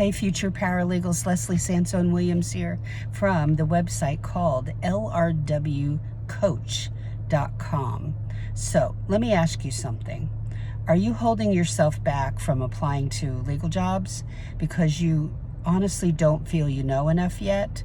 Hey, future paralegals, Leslie Sansone Williams here from the website called lrwcoach.com. So let me ask you something. Are you holding yourself back from applying to legal jobs because you honestly don't feel you know enough yet?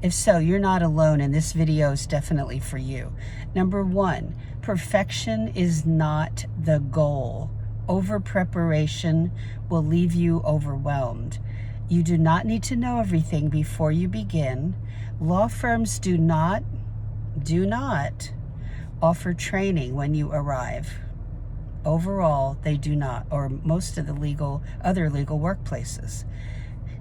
If so, you're not alone, and this video is definitely for you. Number one, perfection is not the goal. Over preparation will leave you overwhelmed. You do not need to know everything before you begin. Law firms do not offer training when you arrive. Overall, they do not, or most of the other legal workplaces.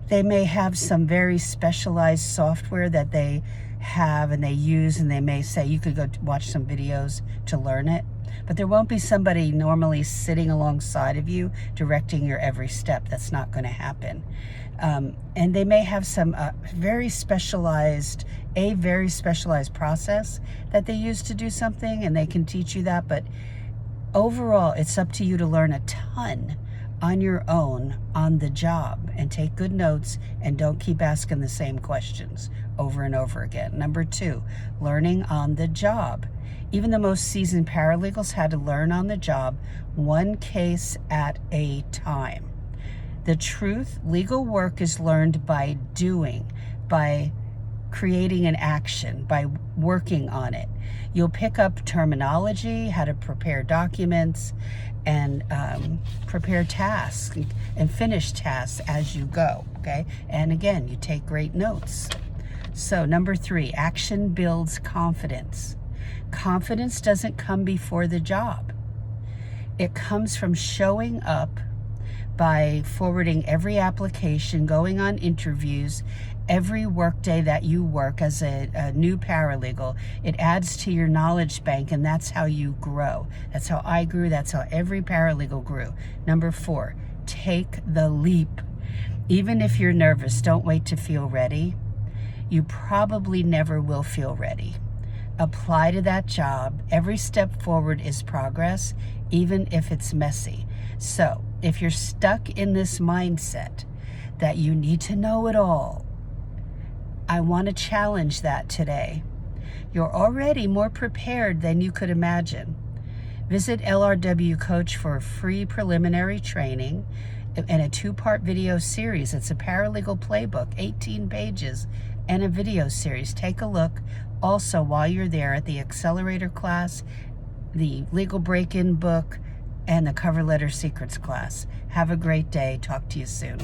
They may have some very specialized software that they have and they use, and they may say you could go watch some videos to learn it, but there won't be somebody normally sitting alongside of you directing your every step. That's not going to happen. And they may have some very specialized process that they use to do something, and they can teach you that, but overall, it's up to you to learn a ton on your own on the job, and take good notes and don't keep asking the same questions over and over again. Number two, learning on the job. Even the most seasoned paralegals had to learn on the job, one case at a time. The truth, legal work is learned by doing, by creating an action, by working on it. You'll pick up terminology, how to prepare documents, and prepare tasks and finish tasks as you go, okay? And again, you take great notes. So number three, action builds confidence. Confidence doesn't come before the job. It comes from showing up by forwarding every application, going on interviews, every workday that you work as a new paralegal. It adds to your knowledge bank, and that's how you grow. That's how I grew. That's how every paralegal grew. Number four, take the leap. Even if you're nervous, don't wait to feel ready. You probably never will feel ready. Apply to that job. Every step forward is progress, even if it's messy. So if you're stuck in this mindset that you need to know it all, I want to challenge that today. You're already more prepared than you could imagine. Visit LRW Coach for a free preliminary training and a 2-part video series. It's a paralegal playbook, 18 pages, and a video series. Take a look. Also, while you're there, at the accelerator class, the legal break-in book, and the cover letter secrets class. Have a great day. Talk to you soon.